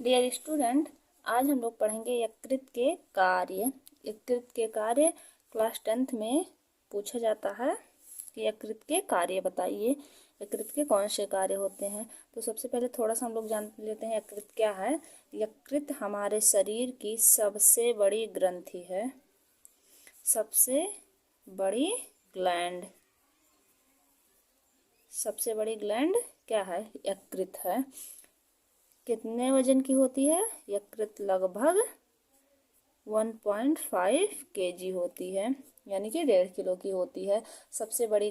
Dear student, आज हम लोग पढ़ेंगे यकृत के कार्य। यकृत के कार्य क्लास 10th में पूछा जाता है कि यकृत के कार्य बताइए, यकृत के कौन से कार्य होते हैं। तो सबसे पहले थोड़ा सा हम लोग जान लेते हैं यकृत क्या है। यकृत हमारे शरीर की सबसे बड़ी ग्रंथि है, सबसे बड़ी ग्लैंड। सबसे बड़ी ग्लैंड क्या है? यकृत है। कितने वजन की होती है? यकृत लगभग 1.5 kg होती है, यानी कि 1.5 किलो की होती है। सबसे बड़ी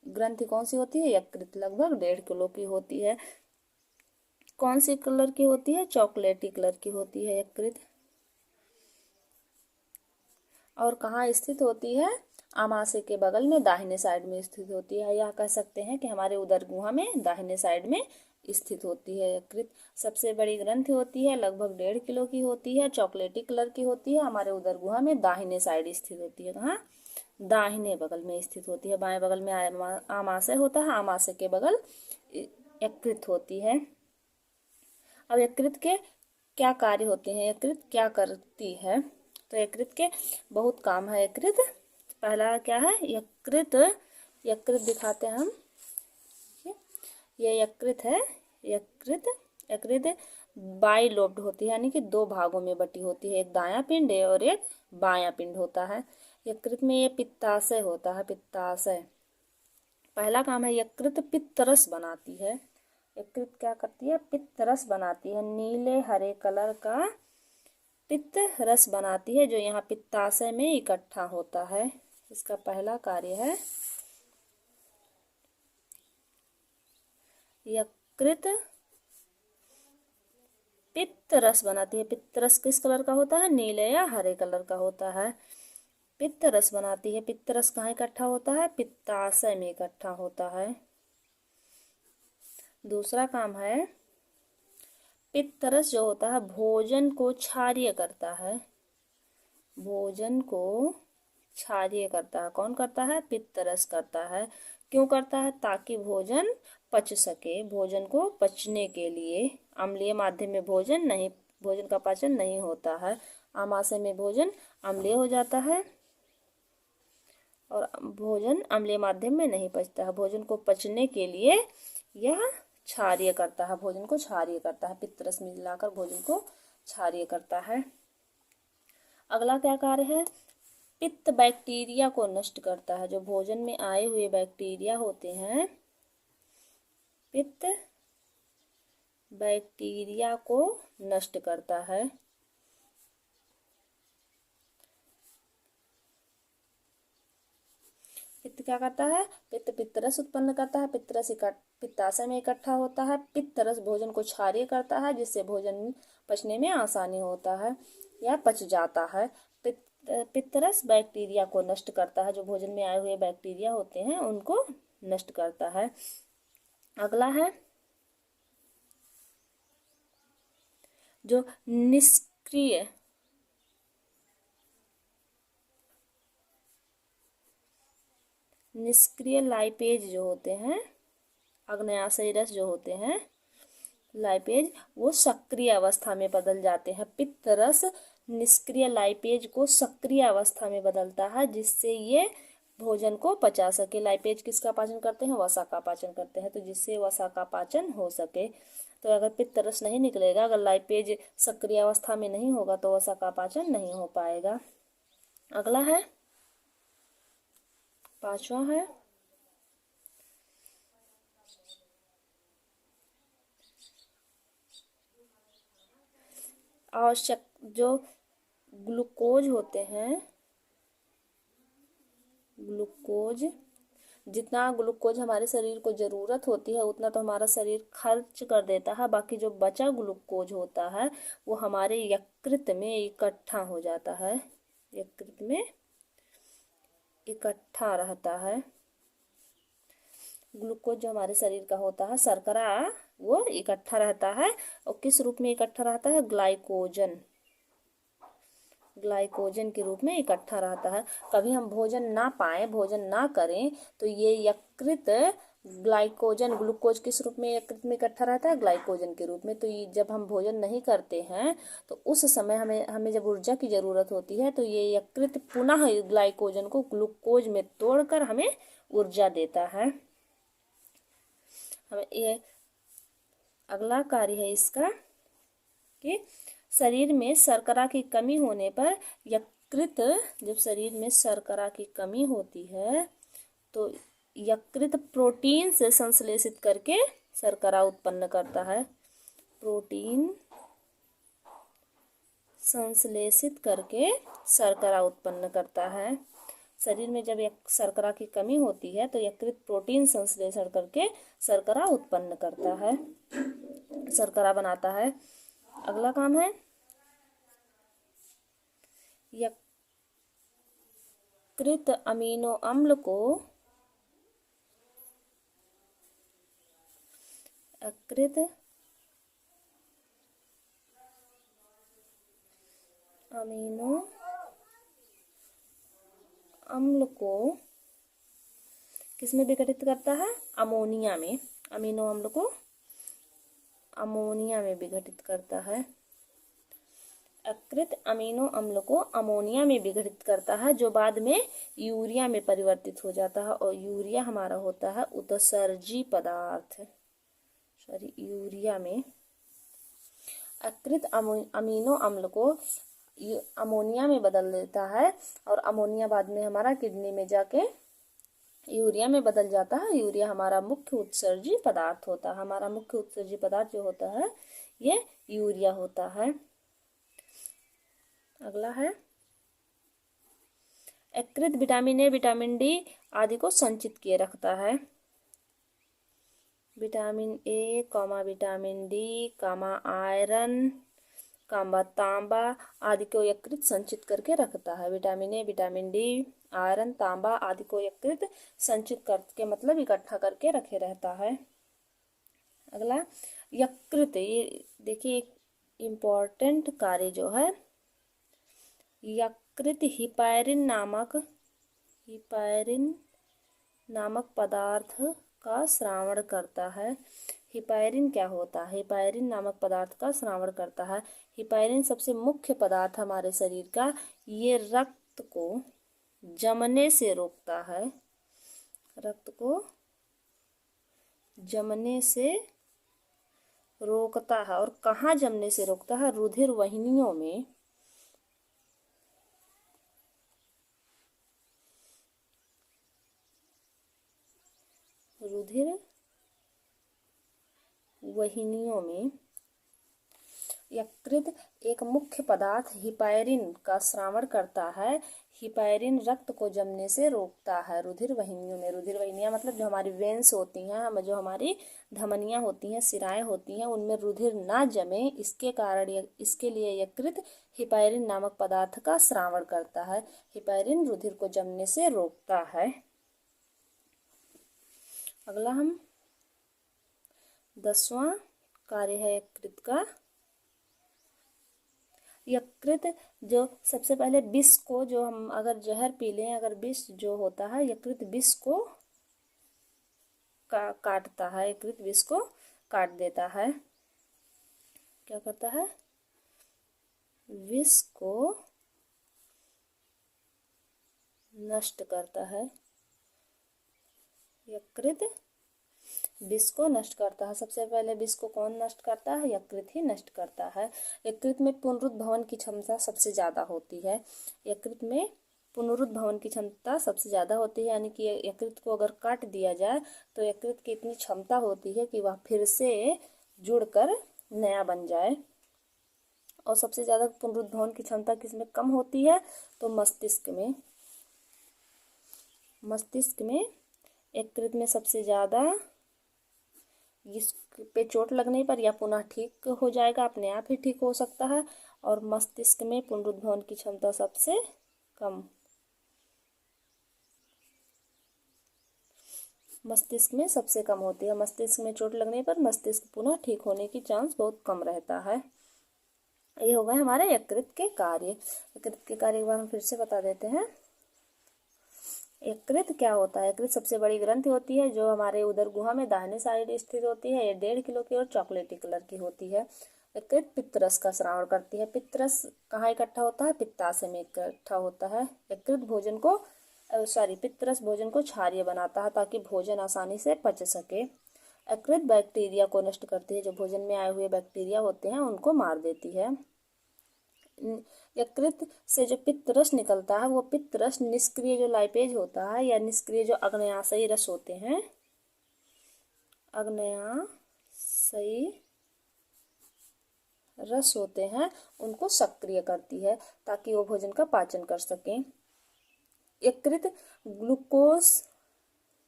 ग्रंथि कौन सी होती है? यकृत लगभग 1.5 किलो की होती है। कौन सी कलर की होती है? चॉकलेटी कलर की होती है यकृत। और कहाँ स्थित होती है? आमाशय के बगल में दाहिने साइड में स्थित होती है, या कह सकते हैं कि हमारे उदर गुहा में दाहिने साइड में स्थित होती है यकृत। सबसे बड़ी ग्रंथि होती है, लगभग 1.5 किलो की होती है, चॉकलेटी कलर की होती है, हमारे उदर गुहा में दाहिने साइड स्थित होती है। कहाँ? दाहिने बगल में स्थित होती है। बाएं बगल में आमाशय होता है, आमाशय के बगल यकृत होती है। अब यकृत के क्या कार्य होते हैं, यकृत क्या करती है? तो यकृत के बहुत काम है। यकृत पहला क्या है? यकृत, यकृत दिखाते हैं हम। ये यकृत है। यकृत बाइलोब्ड होती है, यानी कि 2 भागों में बटी होती है। एक दायां पिंड है और एक बायां पिंड होता है। यकृत में ये पित्ताशय होता है, पित्ताशय। पहला काम है यकृत पित्तरस बनाती है। यकृत क्या करती है? पित्त रस बनाती है। नीले हरे कलर का पित्त रस बनाती है, जो यहाँ पित्ताशय में इकट्ठा होता है। इसका पहला कार्य है। यकृत पित्त रस बनाती है। पित्त रस किस कलर का होता है? नीले या हरे कलर का होता है। पित्त रस बनाती है। पित्त रस कहाँ इकट्ठा होता है? पित्ताशय में इकट्ठा होता है। दूसरा काम है, पित्तरस जो होता है भोजन को क्षारीय करता है। भोजन को क्षारीय करता है। कौन करता है? पित्तरस करता है। क्यों करता है? ताकि भोजन पच सके। भोजन को पचने के लिए अम्लीय माध्यम में भोजन का पाचन नहीं होता है। आमाशय में भोजन अम्लीय हो जाता है और भोजन अम्लीय माध्यम में नहीं पचता है। भोजन को पचने के लिए यह क्षारीय करता है, भोजन को क्षारीय करता है। पित्तरस मिलाकर भोजन को क्षारीय करता है। अगला क्या कार्य है? पित्त बैक्टीरिया को नष्ट करता है। जो भोजन में आए हुए बैक्टीरिया होते हैं, पित्त बैक्टीरिया को नष्ट करता है। पित्त क्या करता है? पित्त पित्तरस उत्पन्न करता है। पित्तरस पित्ताशय में इकट्ठा होता है। पित्तरस भोजन को क्षारीय करता है, जिससे भोजन पचने में आसानी होता है या पच जाता है। पित्तरस बैक्टीरिया को नष्ट करता है। जो भोजन में आए हुए बैक्टीरिया होते हैं उनको नष्ट करता है। अगला है जो निष्क्रिय लाइपेज जो होते हैं, आग्नेयाशयी रस जो होते हैं लाइपेज, वो सक्रिय अवस्था में बदल जाते हैं। पित्त रस निष्क्रिय लाइपेज को सक्रिय अवस्था में बदलता है, जिससे ये भोजन को पचा सके। लाइपेज किसका पाचन करते हैं? वसा का पाचन करते हैं। तो जिससे वसा का पाचन हो सके, तो अगर पित्त रस नहीं निकलेगा, अगर लाइपेज सक्रिय अवस्था में नहीं होगा, तो वसा का पाचन नहीं हो पाएगा। अगला है, पांचवा है आवश्यक जो ग्लूकोज होते हैं, ग्लूकोज, जितना ग्लूकोज हमारे शरीर को ज़रूरत होती है उतना तो हमारा शरीर खर्च कर देता है। बाकी जो बचा ग्लूकोज होता है वो हमारे यकृत में इकट्ठा हो जाता है, यकृत में इकट्ठा रहता है। ग्लूकोज जो हमारे शरीर का होता है, शर्करा, वो इकट्ठा रहता है। और किस रूप में इकट्ठा रहता है? ग्लाइकोजन, ग्लाइकोजन के रूप में इकट्ठा रहता है। कभी हम भोजन ना पाएं, भोजन ना करें, तो ये यकृत ग्लाइकोजन, ग्लूकोज किस रूप में यकृत में इकट्ठा रहता है? ग्लाइकोजन के रूप में। तो ये जब हम भोजन नहीं करते हैं तो उस समय हमें जब ऊर्जा की ज़रूरत होती है तो ये यकृत पुनः ग्लाइकोजन को ग्लूकोज में तोड़कर हमें ऊर्जा देता है। हमें ये अगला कार्य है इसका कि शरीर में शर्करा की कमी होने पर यकृत, जब शरीर में शर्करा की कमी होती है तो यकृत प्रोटीन से संश्लेषित करके शर्करा उत्पन्न करता है। प्रोटीन संश्लेषित करके शर्करा उत्पन्न करता है। शरीर में जब शर्करा की कमी होती है तो यकृत प्रोटीन संश्लेषण करके शर्करा उत्पन्न करता है, शर्करा बनाता है। अगला काम है यकृत अमीनो अम्ल को यकृत अमीनो अम्ल को किसमें विघटित करता है? अमोनिया में। अमीनो अम्ल को अमोनिया में विघटित करता है। यकृत अमीनो अम्ल को अमोनिया में विघटित करता है जो बाद में यूरिया में परिवर्तित हो जाता है, और यूरिया हमारा होता है उत्सर्जी पदार्थ। यूरिया में यकृत अमीनो अम्ल को अमोनिया में बदल देता है, और अमोनिया बाद में हमारा किडनी में जाके यूरिया में बदल जाता है। यूरिया हमारा मुख्य उत्सर्जी पदार्थ होता है। हमारा मुख्य उत्सर्जी पदार्थ जो होता है ये यूरिया होता है। अगला है यकृत विटामिन ए, विटामिन डी आदि को संचित किए रखता है। Vitamin A, vitamin D, iron, तांबा आदि को यकृत संचित करके रखता है। Vitamin A, vitamin D, iron, तांबा आदि को यकृत संचित करके मतलब इकट्ठा करके रखे रहता है। अगला यकृत, ये देखिए एक इम्पोर्टेंट कार्य जो है, यकृत हिपैरिन नामक पदार्थ का स्रावण करता है। हिपैरिन क्या होता है? हिपैरिन नामक पदार्थ का स्रावण करता है। हिपैरिन सबसे मुख्य पदार्थ हमारे शरीर का, ये रक्त को जमने से रोकता है। रक्त को जमने से रोकता है। और कहाँ जमने से रोकता है? रुधिर वाहिनियों में। रुधिर वाहिनियों में यकृत एक मुख्य पदार्थ हिपैरिन का स्रावण करता है। हिपैरिन रक्त को जमने से रोकता है रुधिर वाहिनियों में। रुधिर वाहिनियां मतलब जो हमारी वेन्स होती हैं, जो हमारी धमनियां होती हैं, सिराएं होती हैं, उनमें रुधिर ना जमे, इसके लिए यकृत हिपैरिन नामक पदार्थ का स्रावण करता है। हिपैरिन रुधिर को जमने से रोकता है। अगला हम 10वां कार्य है यकृत का। यकृत जो सबसे पहले विष को, जो हम अगर जहर पी लें, अगर विष जो होता है, यकृत विष को काटता है। यकृत विष को काट देता है। क्या करता है? विष को नष्ट करता है। यकृत विष को नष्ट करता है। सबसे पहले विष को कौन नष्ट करता है? यकृत ही नष्ट करता है। यकृत में पुनरुद्भवन की क्षमता सबसे ज़्यादा होती है। यकृत में पुनरुद्भवन की क्षमता सबसे ज़्यादा होती है, यानी कि यकृत को अगर काट दिया जाए तो यकृत की इतनी क्षमता होती है कि वह फिर से जुड़कर नया बन जाए। और सबसे ज़्यादा पुनरुद्भवन की क्षमता किसमें कम होती है? तो मस्तिष्क में। मस्तिष्क में यकृत में सबसे ज़्यादा, इस पे चोट लगने पर या पुनः ठीक हो जाएगा, अपने आप ही ठीक हो सकता है। और मस्तिष्क में पुनरुद्भवन की क्षमता सबसे कम। मस्तिष्क में सबसे कम होती है। मस्तिष्क में चोट लगने पर मस्तिष्क पुनः ठीक होने की चांस बहुत कम रहता है। ये हो गए हमारे यकृत के कार्य। यकृत के कार्य एक बार हम फिर से बता देते हैं। यकृत क्या होता है? यकृत सबसे बड़ी ग्रंथि होती है जो हमारे उदर गुहा में दाहिने साइड स्थित होती है। ये 1.5 किलो की और चॉकलेटी कलर की होती है। यकृत पित्तरस का स्राव करती है। पित्तरस कहाँ इकट्ठा होता है? पित्ताशय में इकट्ठा होता है। यकृत भोजन को पित्तरस भोजन को क्षारीय बनाता है ताकि भोजन आसानी से पच सके। यकृत बैक्टीरिया को नष्ट करती है। जो भोजन में आए हुए बैक्टीरिया होते हैं उनको मार देती है। यकृत से जो पित्त रस निकलता है वो पित्त रस निष्क्रिय जो लाइपेज होता है या निष्क्रिय जो अग्न्याशयी रस होते हैं, अग्न्याशयी रस होते हैं उनको सक्रिय करती है ताकि वो भोजन का पाचन कर सकें। यकृत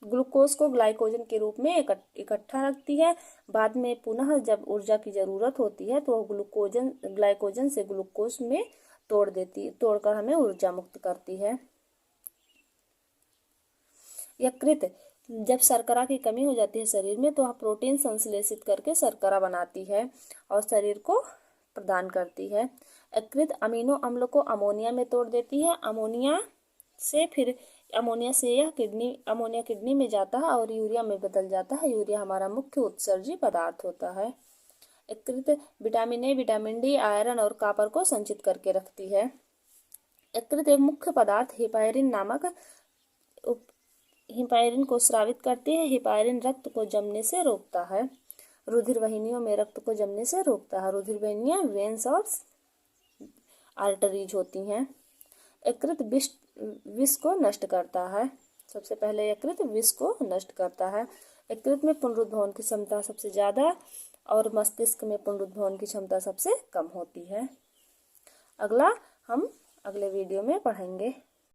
ग्लूकोज को ग्लाइकोजन के रूप में इकट्ठा रखती है। बाद में पुनः जब ऊर्जा की जरूरत होती है तो ग्लाइकोजन से ग्लूकोज में तोड़कर हमें ऊर्जा मुक्त करती है। यकृत जब शर्करा की कमी हो जाती है शरीर में तो वह प्रोटीन संश्लेषित करके शर्करा बनाती है और शरीर को प्रदान करती है। यकृत अमीनो अम्ल को अमोनिया में तोड़ देती है। अमोनिया से यह अमोनिया किडनी में जाता है और यूरिया में बदल जाता है। यूरिया हमारा मुख्य उत्सर्जी पदार्थ होता है। यकृत vitamin A, vitamin D, iron और कॉपर को संचित करके रखती है। यकृत एक मुख्य पदार्थ हिपायरिन को स्रावित करती है। हिपायरिन रक्त को जमने से रोकता है। रुधिर वाहिनियों में रक्त को जमने से रोकता है। रुधिर वाहिनियां वेन्स और आर्टरीज होती हैं। यकृत विष को नष्ट करता है। सबसे पहले यकृत विष को नष्ट करता है। यकृत में पुनरुद्धान की क्षमता सबसे ज्यादा और मस्तिष्क में पुनरुद्धान की क्षमता सबसे कम होती है। अगला हम अगले वीडियो में पढ़ेंगे।